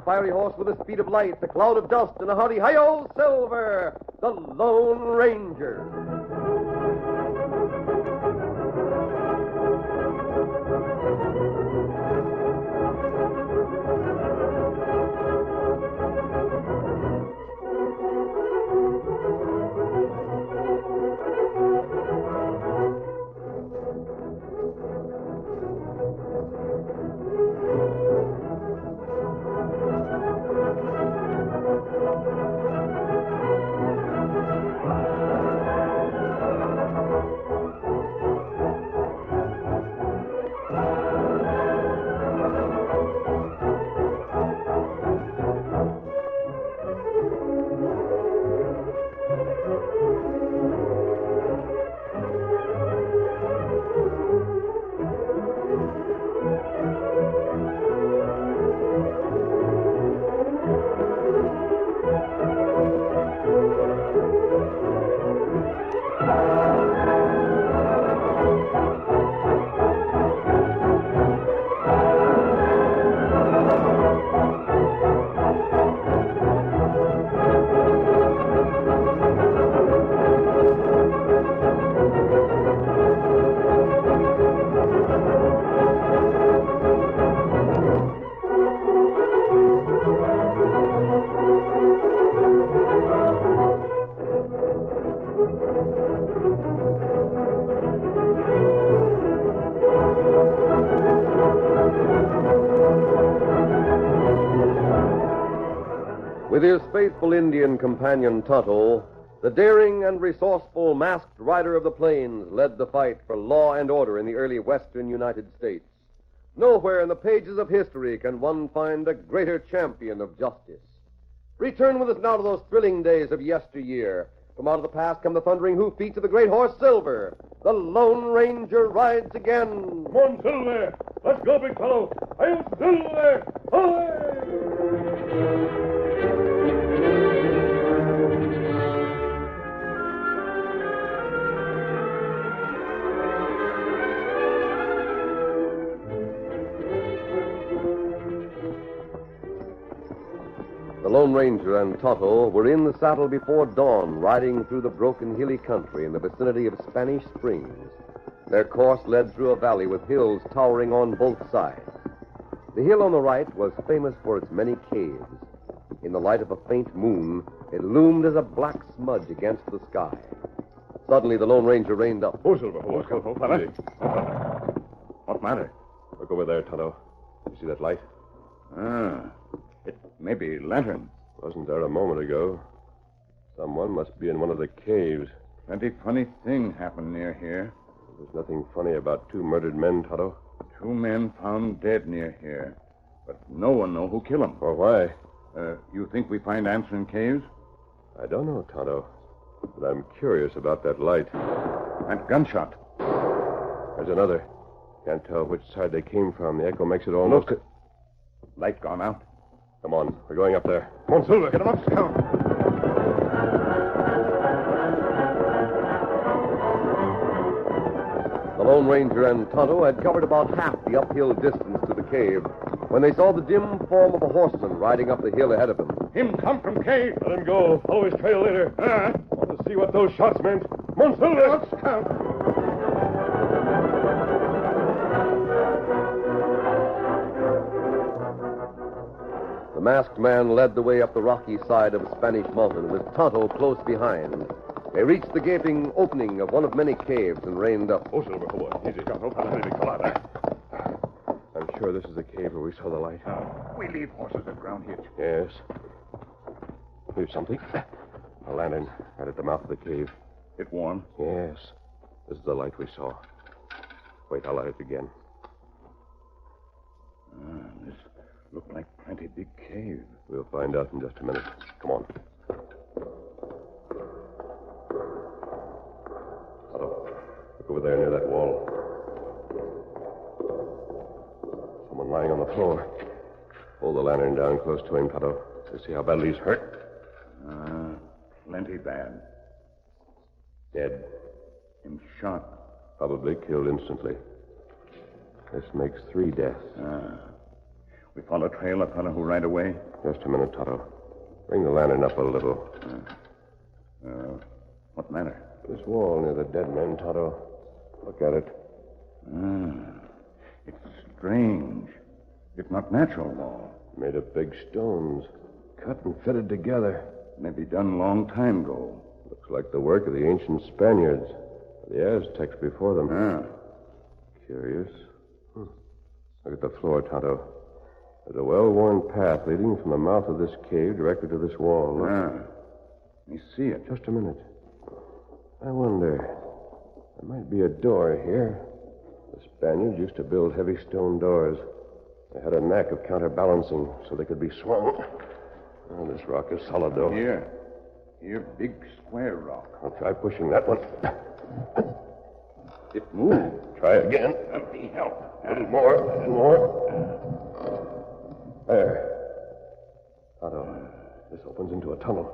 fiery horse with the speed of light, a cloud of dust, and a hearty hi-yo, Silver, the Lone Ranger. With his faithful Indian companion Tonto, the daring and resourceful masked rider of the plains led the fight for law and order in the early western United States. Nowhere in the pages of history can one find a greater champion of justice. Return with us now to those thrilling days of yesteryear. From out of the past come the thundering hoofbeats of the great horse Silver. The Lone Ranger rides again. Come on, Silver. Let's go, big fellow. I'm Silver. The Lone Ranger and Tonto were in the saddle before dawn, riding through the broken hilly country in the vicinity of Spanish Springs. Their course led through a valley with hills towering on both sides. The hill on the right was famous for its many caves. In the light of a faint moon, it loomed as a black smudge against the sky. Suddenly, the Lone Ranger reined up. Oh, Silver. Oh, fella. What matter? Look over there, Tonto. You see that light? It may be lantern. Wasn't there a moment ago? Someone must be in one of the caves. Plenty funny thing happened near here. There's nothing funny about two murdered men, Tonto. 2 men found dead near here. But no one know who killed them. Well, why? You think we find answer in caves? I don't know, Tonto. But I'm curious about that light. That gunshot. There's another. Can't tell which side they came from. The echo makes it almost... Look. Light gone out. Come on. We're going up there. Come on, Silver. Get him up, Scout. The Lone Ranger and Tonto had covered about half the uphill distance to the cave when they saw the dim form of a horseman riding up the hill ahead of them. Him come from cave. Let him go. Follow his trail later. Want to see what those shots meant. Come on, Silver. Let's Scout. The masked man led the way up the rocky side of Spanish Mountain with Tonto close behind. They reached the gaping opening of one of many caves and reined up. Oh, Silver, hold on. Easy, Tonto. I'm sure this is the cave where we saw the light. We leave horses at ground hitch. Yes. Here's something. A lantern right at the mouth of the cave. It warm? Yes. This is the light we saw. Wait, I'll light it again. This looked like plenty big cave. We'll find out in just a minute. Come on. Otto, look over there near that wall. Someone lying on the floor. Hold the lantern down close to him, Tonto. To see how badly he's hurt. Plenty bad. Dead. Him shot. Probably killed instantly. This makes 3 deaths. We follow trail of fellow who right away. Just a minute, Tonto. Bring the lantern up a little. What matter? This wall near the dead man, Tonto. Look at it. It's strange. It's not natural wall. Made of big stones. Cut and fitted together. Maybe done long time ago. Looks like the work of the ancient Spaniards. The Aztecs before them. Curious. Look at the floor, Tonto. There's a well-worn path leading from the mouth of this cave directly to this wall. Look. You see it. Just a minute. I wonder. There might be a door here. The Spaniards used to build heavy stone doors. They had a knack of counterbalancing so they could be swung. Oh, this rock is solid, though. Here, big square rock. I'll try pushing that one. It moved. Try again. Be help. A little more. There. Tonto, this opens into a tunnel.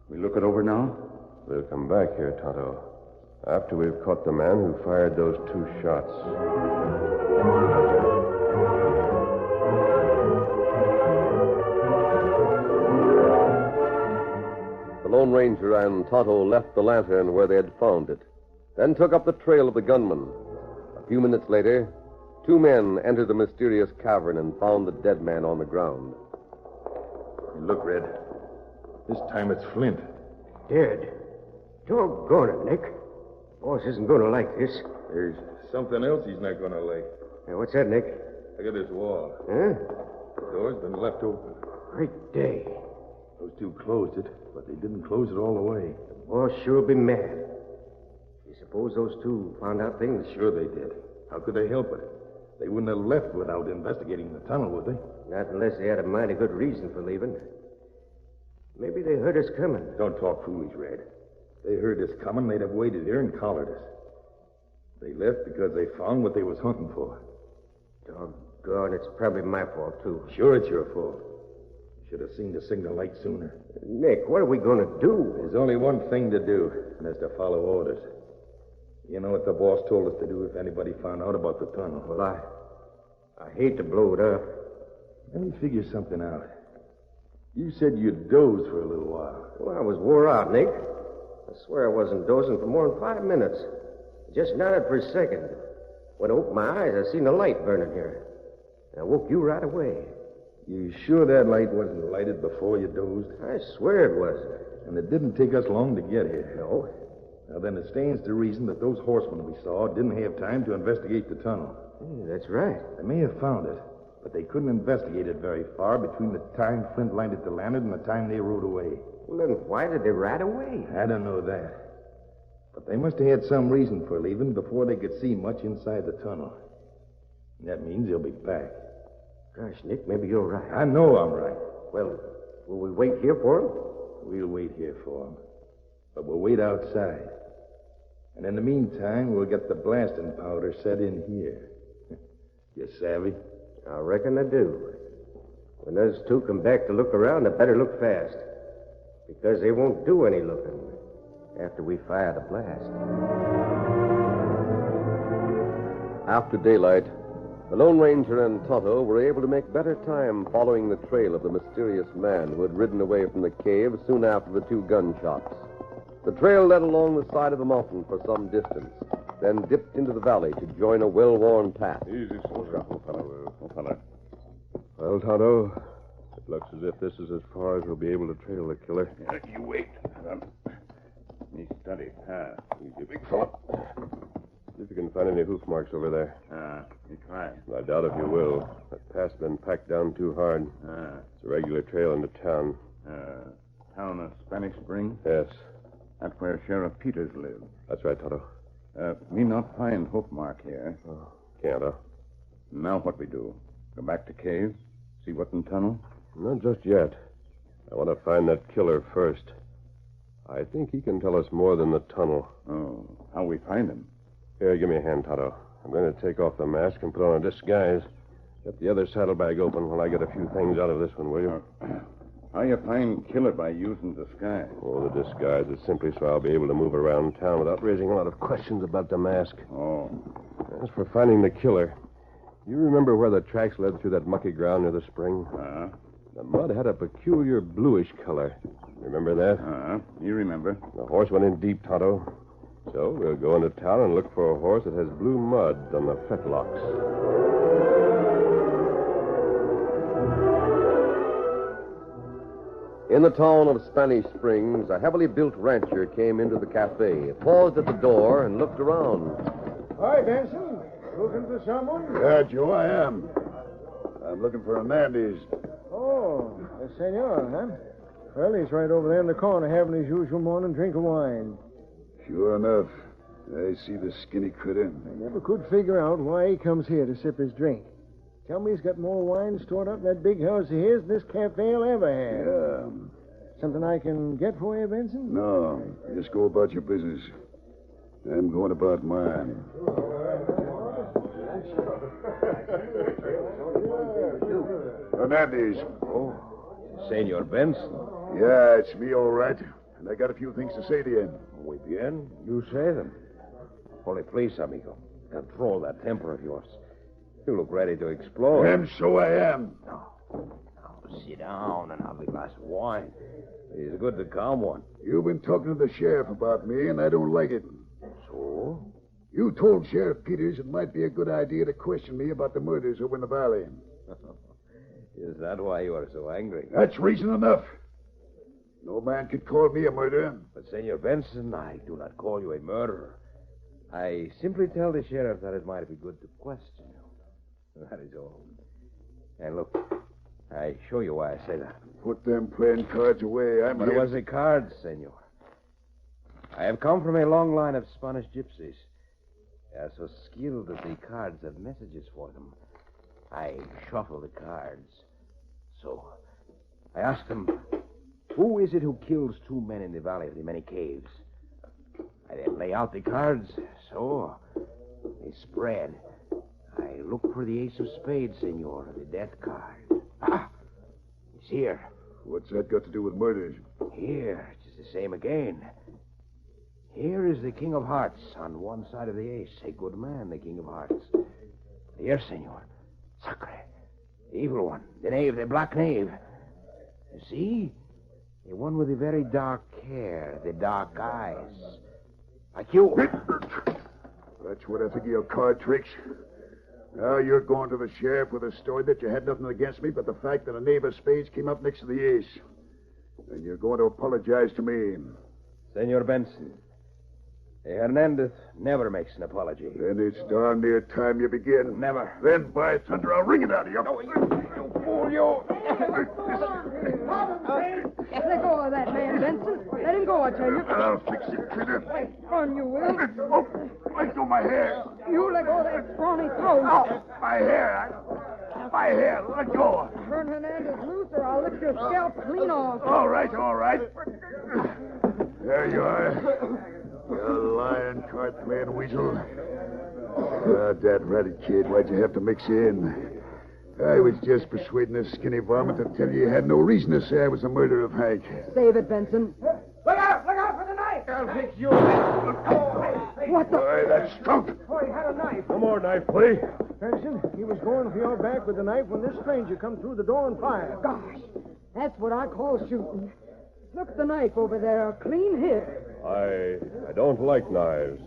We look it over now? We'll come back here, Tonto, after we've caught the man who fired those 2 shots. The Lone Ranger and Tonto left the lantern where they had found it, then took up the trail of the gunman. A few minutes later, 2 men entered the mysterious cavern and found the dead man on the ground. Look, Red. This time it's Flint. Dead. Doggone it, Nick. Boss isn't going to like this. There's something else he's not going to like. Hey, what's that, Nick? Look at this wall. Huh? The door's been left open. Great day. Those 2 closed it, but they didn't close it all the way. Boss sure will be mad. You suppose those 2 found out things? Sure they did. How could they help it? They wouldn't have left without investigating the tunnel, would they? Not unless they had a mighty good reason for leaving. Maybe they heard us coming. Don't talk foolish, Red. They heard us coming, they'd have waited here and collared us. They left because they found what they was hunting for. Doggone, it's probably my fault, too. Sure, it's your fault. You should have seen the signal light sooner. Nick, what are we going to do? There's only one thing to do, and that's to follow orders. You know what the boss told us to do if anybody found out about the tunnel. Well, I hate to blow it up. Let me figure something out. You said you'd doze for a little while. Well, I was wore out, Nick. I swear I wasn't dozing for more than 5 minutes. I just nodded for a second. When I opened my eyes, I seen the light burning here. I woke you right away. You sure that light wasn't lighted before you dozed? I swear it wasn't. And it didn't take us long to get here. No. Now, then it stands to reason that those horsemen we saw didn't have time to investigate the tunnel. That's right. They may have found it, but they couldn't investigate it very far between the time Flint lighted the lantern and the time they rode away. Well, then why did they ride away? I don't know that. But they must have had some reason for leaving before they could see much inside the tunnel. And that means they'll be back. Gosh, Nick, maybe you're right. I know I'm right. Well, will we wait here for them? We'll wait here for them. But we'll wait outside. And in the meantime, we'll get the blasting powder set in here. You savvy? I reckon I do. When those 2 come back to look around, they better look fast. Because they won't do any looking after we fire the blast. After daylight, the Lone Ranger and Tonto were able to make better time following the trail of the mysterious man who had ridden away from the cave soon after the 2 gunshots. The trail led along the side of the mountain for some distance, then dipped into the valley to join a well-worn path. Easy, soldier. Fella. Well, Tonto, it looks as if this is as far as we'll be able to trail the killer. You wait. Me study path. Easy, big fella. See if you can find any hoof marks over there. Me try. I doubt if you will. That path's been packed down too hard. It's a regular trail into town. Town of Spanish Spring? Yes. That's where Sheriff Peters lives. That's right, Tonto. Me not find hoof mark here. Can't, huh? Now what we do? Go back to caves? See what's in tunnel? Not just yet. I want to find that killer first. I think he can tell us more than the tunnel. Oh, how we find him? Here, give me a hand, Tonto. I'm going to take off the mask and put on a disguise. Get the other saddlebag open while I get a few things out of this one, will you? How you find killer by using disguise? Oh, the disguise is simply so I'll be able to move around town without raising a lot of questions about the mask. Oh. As for finding the killer, You remember where the tracks led through that mucky ground near the spring? The mud had a peculiar bluish color. Remember that? You remember. The horse went in deep, Tonto. So we'll go into town and look for a horse that has blue mud on the fetlocks. In the town of Spanish Springs, a heavily built rancher came into the cafe, paused at the door, and looked around. Hi, Benson. Looking for someone? Yeah, Joe, I am. I'm looking for Hernandez. Oh, the senor, huh? Well, he's right over there in the corner having his usual morning drink of wine. Sure enough. I see the skinny critter. I never could figure out why he comes here to sip his drink. Tell me he's got more wine stored up in that big house of his than this cafe will ever have. Yeah. Something I can get for you, Benson? No, just go about your business. I'm going about mine. Hernandez. Oh, Senor Benson. Yeah, it's me, all right. And I got a few things to say to you. Muy bien. You say them. Only please, amigo, control that temper of yours. You look ready to explode. And so I am. Now, sit down and have a glass of wine. It's good to calm one. You've been talking to the sheriff about me, and I don't like it. So? You told Sheriff Peters it might be a good idea to question me about the murders over in the valley. Is that why you are so angry? That's reason enough. No man could call me a murderer. But, Senor Benson, I do not call you a murderer. I simply tell the sheriff that it might be good to question you. That is all. And look, I show you why I say that. Put them playing cards away. I'm But it here. was the cards, senor. I have come from a long line of Spanish gypsies. They are so skilled that the cards have messages for them. I shuffle the cards. So, I asked them, who is it who kills two men in the Valley of the Many Caves? I then lay out the cards. So, they spread. I look for the ace of spades, senor, the death card. Ah! It's here. What's that got to do with murders? Here, it's the same again. Here is the King of Hearts on one side of the ace. A good man, the King of Hearts. Here, senor. Sacre. The evil one. The knave, the black knave. You see? The one with the very dark hair, the dark eyes. Like you. That's what I think of your card tricks. Now you're going to the sheriff with a story that you had nothing against me but the fact that a knave of spades came up next to the ace. And you're going to apologize to me. Senor Benson, Hernandez never makes an apology. Then it's darn near time you begin. Never. Then, by thunder, I'll wring it out of you. No, you fool, you. Let go of that man, Benson. Let him go, I tell you. I'll fix it, critter. Run, you will. Oh, let go my hair. You let go of that scrawny throat. Oh, my hair. My hair. Let go. Turn Hernandez loose or I'll lift your scalp clean off. All right, all right. There you are. You lying, card-playing weasel. That ratted kid, why'd you have to mix you in? I was just persuading this skinny varmint to tell you had no reason to say I was the murderer of Hank. Save it, Benson. Look out for the knife! I'll fix you. What the... Why, that skunk! Oh, he had a knife. No more knife, please. Benson, he was going for your back with the knife when this stranger come through the door and fired. Gosh, that's what I call shooting. Look at the knife over there, clean hit. I don't like knives,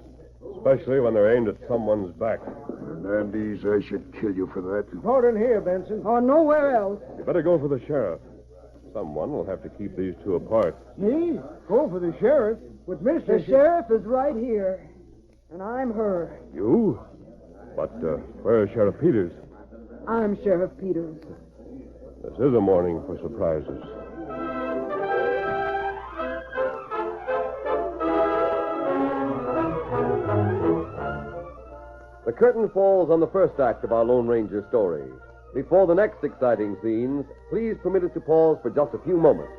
especially when they're aimed at someone's back. Hernandez, I should kill you for that. Not in here, Benson. Or nowhere else. You better go for the sheriff. Someone will have to keep these two apart. Me? Go for the sheriff? With Mr. The sheriff is right here. And I'm her. You? But where's Sheriff Peters? I'm Sheriff Peters. This is a morning for surprises. The curtain falls on the first act of our Lone Ranger story. Before the next exciting scenes, please permit us to pause for just a few moments.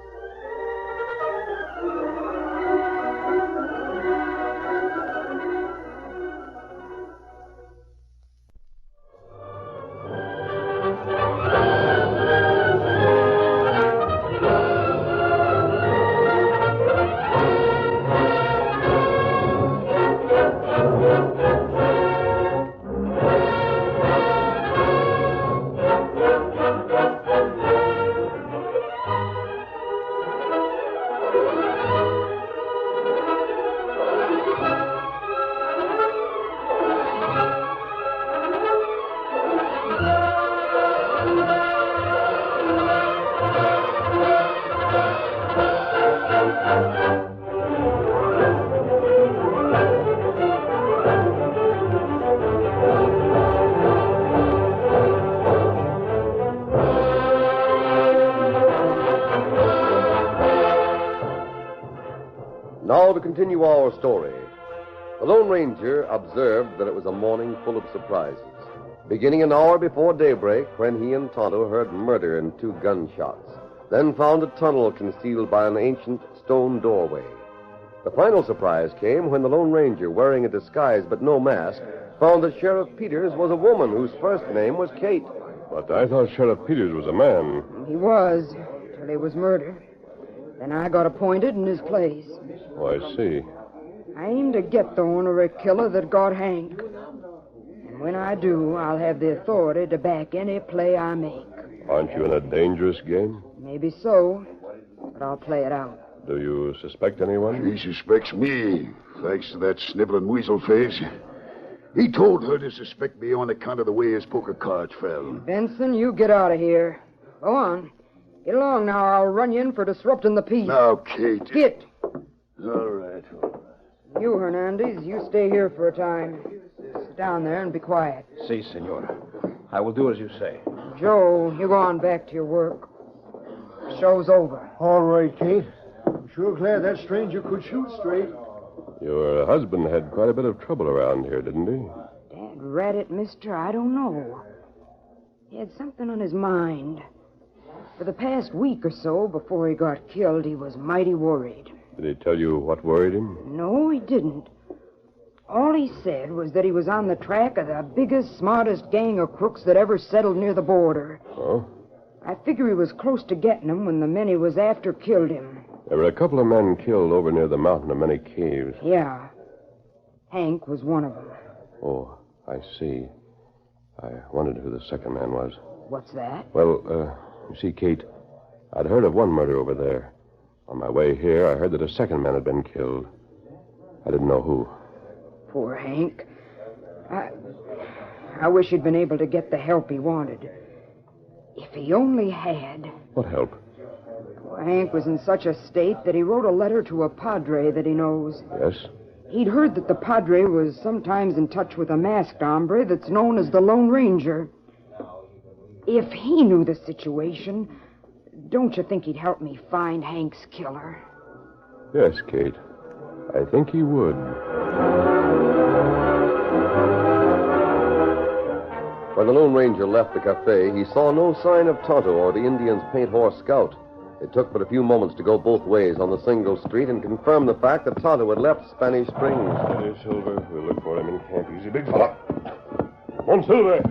continue our story. The Lone Ranger observed that it was a morning full of surprises, beginning an hour before daybreak when he and Tonto heard murder and 2 gunshots, then found a tunnel concealed by an ancient stone doorway. The final surprise came when the Lone Ranger, wearing a disguise but no mask, found that Sheriff Peters was a woman whose first name was Kate. But I thought Sheriff Peters was a man. He was, till he was murdered. Then I got appointed in his place. Oh, I see. I aim to get the ornery killer that got Hank. And when I do, I'll have the authority to back any play I make. Aren't you in a dangerous game? Maybe so, but I'll play it out. Do you suspect anyone? He suspects me, thanks to that sniveling weasel face. He told her to suspect me on account of the way his poker cards fell. Benson, you get out of here. Go on. Get along now, or I'll run you in for disrupting the peace. Now, Kate. Get. All right. You, Hernandez, you stay here for a time. Sit down there and be quiet. Si, senor. I will do as you say. Joe, you go on back to your work. Show's over. All right, Kate. I'm sure glad that stranger could shoot straight. Your husband had quite a bit of trouble around here, didn't he? Dad rat it, mister, I don't know. He had something on his mind. For the past week or so, before he got killed, he was mighty worried. Did he tell you what worried him? No, he didn't. All he said was that he was on the track of the biggest, smartest gang of crooks that ever settled near the border. Oh? I figure he was close to getting him when the men he was after killed him. There were a couple of men killed over near the mountain of many caves. Yeah. Hank was one of them. Oh, I see. I wondered who the second man was. What's that? Well, you see, Kate, I'd heard of one murder over there. On my way here, I heard that a second man had been killed. I didn't know who. Poor Hank. I wish he'd been able to get the help he wanted. If he only had. What help? Poor Hank was in such a state that he wrote a letter to a padre that he knows. Yes? He'd heard that the padre was sometimes in touch with a masked hombre that's known as the Lone Ranger. If he knew the situation, don't you think he'd help me find Hank's killer? Yes, Kate. I think he would. When the Lone Ranger left the cafe, he saw no sign of Tonto or the Indian's paint horse Scout. It took but a few moments to go both ways on the single street and confirm the fact that Tonto had left Spanish Springs. Steady, Silver. We'll look for him in camp. Easy, big fella. Come on, Silver.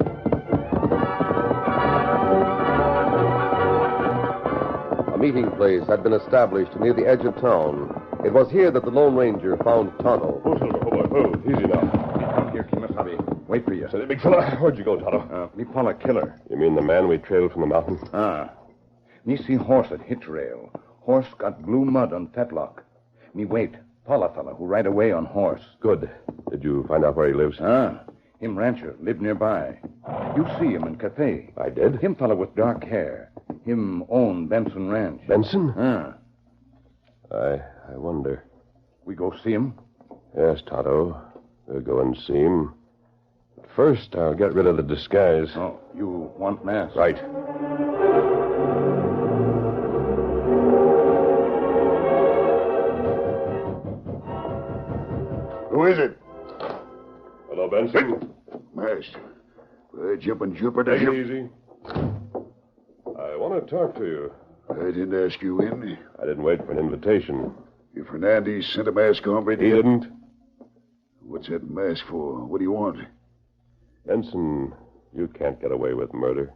A meeting place had been established near the edge of town. It was here that the Lone Ranger found Tonto. Oh, Silver. Oh, boy. Oh, easy now. Come here, Kimasabi. Wait for you. Steady, big fella. Where'd you go, Tonto? Me Paula killer. You mean the man we trailed from the mountain? Me see horse at hitch rail. Horse got blue mud on fetlock. Me wait. Paula fella who ride away on horse. Good. Did you find out where he lives? Him rancher, live nearby. You see him in cafe. I did. Him fella with dark hair. Him own Benson Ranch. Benson? I wonder. We go see him? Yes, Tonto. We'll go and see him. But first, I'll get rid of the disguise. Oh, you want mask? Right. Who is it? Hello, Benson. Masked. Jumping Jupiter. Take it easy. I want to talk to you. I didn't ask you in. I didn't wait for an invitation. If Hernandez sent a mask hombre to He you... didn't? What's that mask for? What do you want? Benson, you can't get away with murder.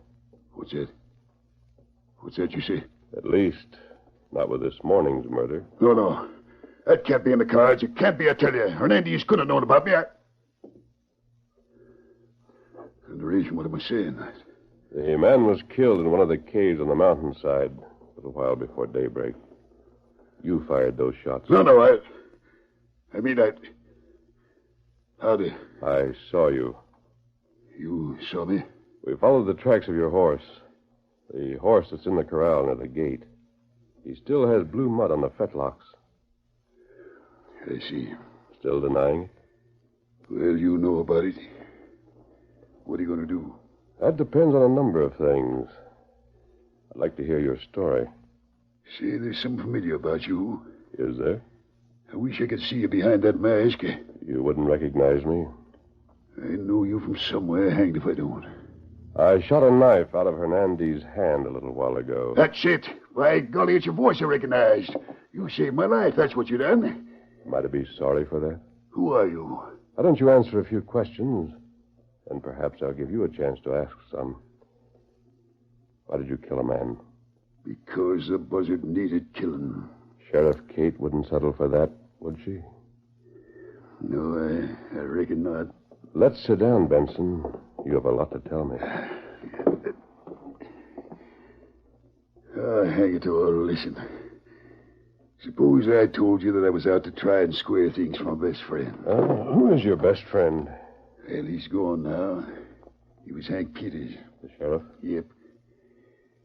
What's that? What's that you say? At least, not with this morning's murder. No. That can't be in the cards. It can't be, I tell you. Hernandez could have known about me. And the reason, what am I saying? The man was killed in one of the caves on the mountainside a little while before daybreak. You fired those shots. No, I mean, Howdy. I saw you. You saw me? We followed the tracks of your horse. The horse that's in the corral near the gate. He still has blue mud on the fetlocks. I see. Still denying it? Well, you know about it. What are you going to do? That depends on a number of things. I'd like to hear your story. Say, there's something familiar about you. Is there? I wish I could see you behind that mask. You wouldn't recognize me. I know you from somewhere, hanged if I don't. I shot a knife out of Hernandez's hand a little while ago. That's it. By golly, it's your voice I recognized. You saved my life, that's what you done. Might I be sorry for that? Who are you? Why don't you answer a few questions, and perhaps I'll give you a chance to ask some. Why did you kill a man? Because the buzzard needed killing. Sheriff Kate wouldn't settle for that, would she? No, I reckon not. Let's sit down, Benson. You have a lot to tell me. Oh, hang it all. Listen. Suppose I told you that I was out to try and square things for my best friend. Who is your best friend? Well, he's gone now. He was Hank Peters. The sheriff? Yep.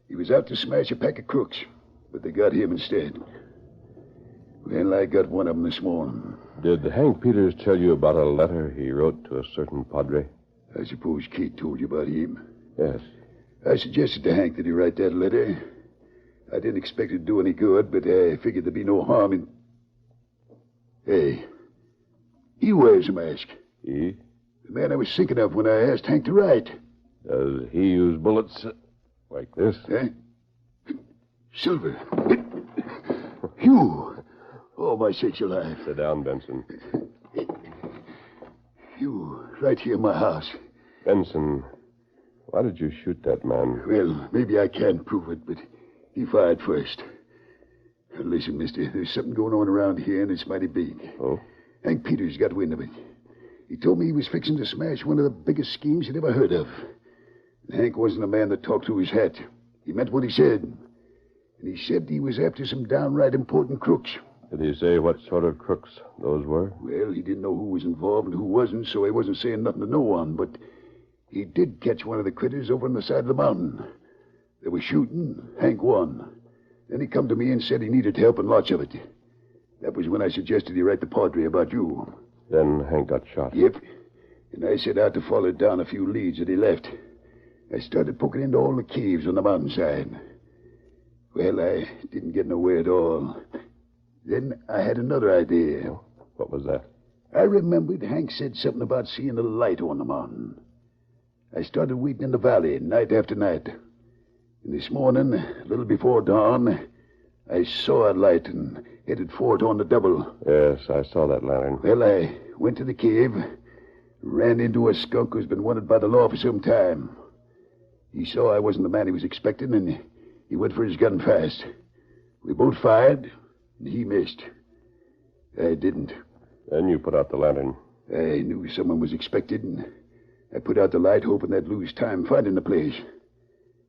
He was out to smash a pack of crooks, but they got him instead. Well, I got one of them this morning. Did Hank Peters tell you about a letter he wrote to a certain padre? I suppose Kate told you about him. Yes. I suggested to Hank that he write that letter. I didn't expect it to do any good, but I figured there'd be no harm in... Hey, he wears a mask. He? The man I was thinking of when I asked Hank to write. Does he use bullets like this? Huh? Silver. You. Oh, my sakes alive. Sit down, Benson. You, right here in my house. Benson, why did you shoot that man? Well, maybe I can't prove it, but he fired first. Now, listen, mister, there's something going on around here, and it's mighty big. Oh? Hank Peters got wind of it. He told me he was fixing to smash one of the biggest schemes he'd ever heard of. And Hank wasn't a man that talked through his hat. He meant what he said. And he said he was after some downright important crooks. Did he say what sort of crooks those were? Well, he didn't know who was involved and who wasn't, so he wasn't saying nothing to no one. But he did catch one of the critters over on the side of the mountain. They were shooting. Hank won. Then he come to me and said he needed help and lots of it. That was when I suggested he write the padre about you. Then Hank got shot. Yep. And I set out to follow down a few leads that he left. I started poking into all the caves on the mountainside. Well, I didn't get nowhere at all. Then I had another idea. What was that? I remembered Hank said something about seeing a light on the mountain. I started waiting in the valley night after night. And this morning, a little before dawn, I saw a light and headed for it on the double. Yes, I saw that lantern. Well, I went to the cave, ran into a skunk who's been wanted by the law for some time. He saw I wasn't the man he was expecting, and he went for his gun fast. We both fired, and he missed. I didn't. Then you put out the lantern. I knew someone was expected, and I put out the light hoping they'd lose time finding the place.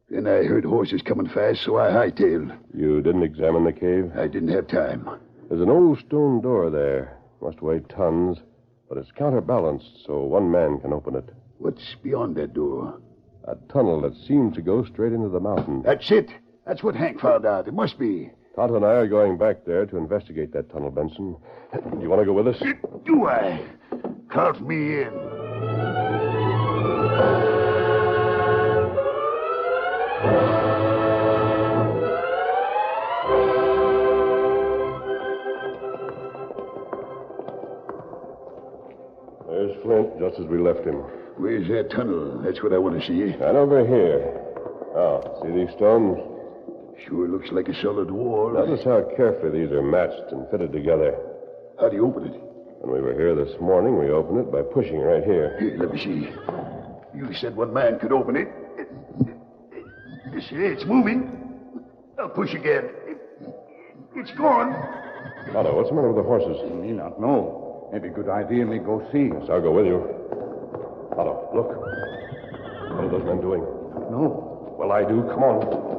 Then I heard horses coming fast, so I hightailed. You didn't examine the cave? I didn't have time. There's an old stone door there. Must weigh tons, but it's counterbalanced, so one man can open it. What's beyond that door? A tunnel that seems to go straight into the mountain. That's it. That's what Hank found out. It must be. Tonto and I are going back there to investigate that tunnel, Benson. Do you want to go with us? Do I? Count me in. There's Flint, just as we left him. Where's that tunnel? That's what I want to see. Right over here. Oh, see these stones? Sure looks like a solid wall. Notice how carefully these are matched and fitted together. How do you open it? When we were here this morning, we opened it by pushing right here. Here, let me see. You said one man could open it. It's moving. I'll push again. It's gone. Tonto, what's the matter with the horses? Me not know. Maybe good idea me go see. Yes, I'll go with you. Tonto, look. What are those men doing? No. Well, I do. Come on.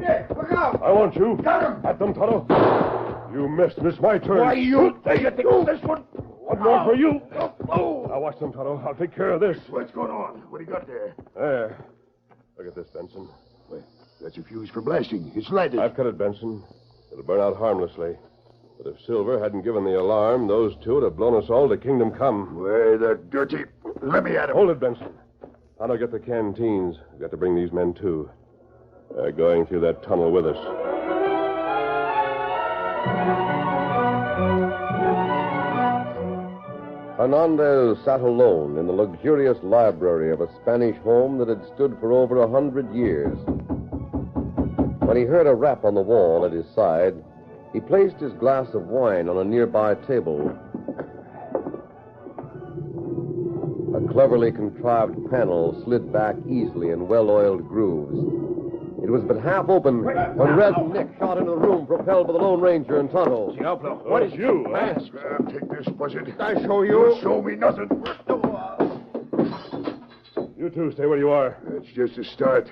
Hey, look out! I want you. Got him! At them, Tonto. You missed, and it's my turn. Why, you think this one? One more for you. Oh! Now watch them, Tonto. I'll take care of this. What's going on? What do you got there? There. Look at this, Benson. Wait, that's a fuse for blasting. It's lighted. I've cut it, Benson. It'll burn out harmlessly. But if Silver hadn't given the alarm, those two would have blown us all to Kingdom Come. Why, the dirty... Let me at him. Hold it, Benson. Tonto, get the canteens. We've got to bring these men, too. They're going through that tunnel with us. Hernandez sat alone in the luxurious library of a Spanish home that had stood for over 100 years. When he heard a rap on the wall at his side, he placed his glass of wine on a nearby table. A cleverly contrived panel slid back easily in well-oiled grooves. It was but half open when Red Nick shot into the room, propelled by the Lone Ranger and Tonto. Diablo, What is you, mask? Take this, buzzard. I show you. You show me nothing. You two stay where you are. That's just a start.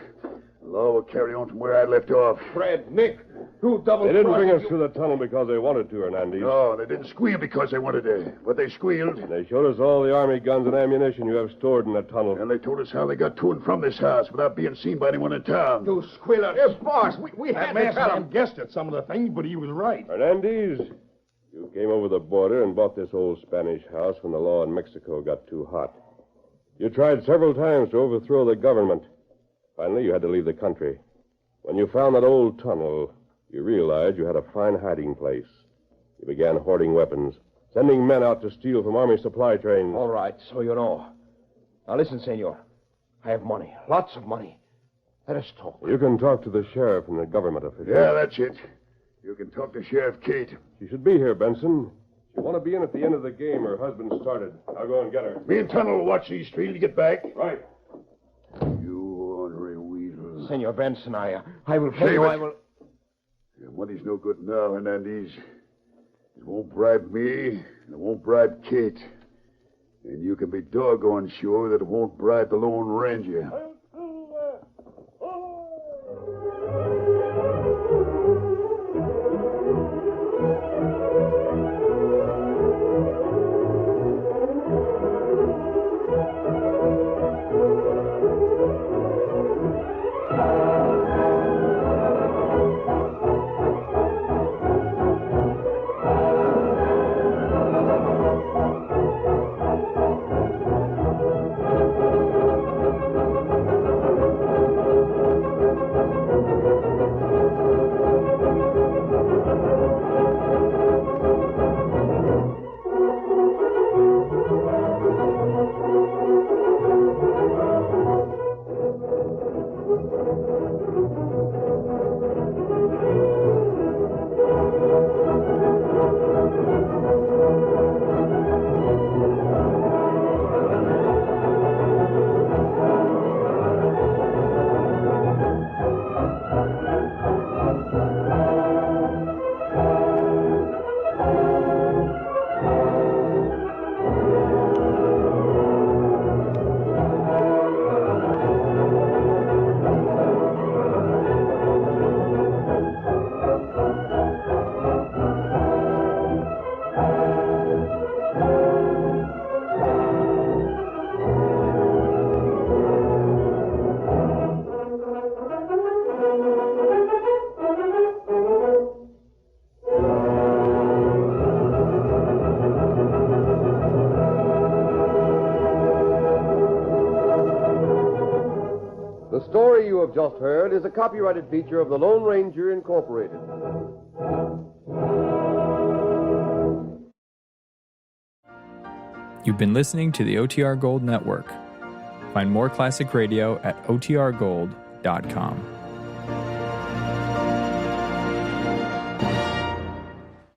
The law will carry on from where I left off. Fred, Nick, who double They didn't bring us through the tunnel because they wanted to, Hernandez. No, they didn't squeal because they wanted to, but they squealed. They showed us all the army guns and ammunition you have stored in the tunnel. And they told us how they got to and from this house without being seen by anyone in town. You squealers. Yes, boss, we had to tell him. guessed at some of the things, but he was right. Hernandez, you came over the border and bought this old Spanish house when the law in Mexico got too hot. You tried several times to overthrow the government. Finally, you had to leave the country. When you found that old tunnel, you realized you had a fine hiding place. You began hoarding weapons, sending men out to steal from army supply trains. All right, so you know. Now listen, senor. I have money, lots of money. Let us talk. You can talk to the sheriff and the government officials. Yeah, that's it. You can talk to Sheriff Kate. She should be here, Benson. She'll want to be in at the end of the game her husband started. I'll go and get her. Me and Tunnel will watch these streets to get back. Right. You ornery weasel. Senor Benson, I will pay you. it. I will. Your money's no good now, Hernandez. It won't bribe me, and it won't bribe Kate. And you can be doggone sure that it won't bribe the Lone Ranger. The story you have just heard is a copyrighted feature of the Lone Ranger Incorporated. You've been listening to the OTR Gold Network. Find more classic radio at otrgold.com.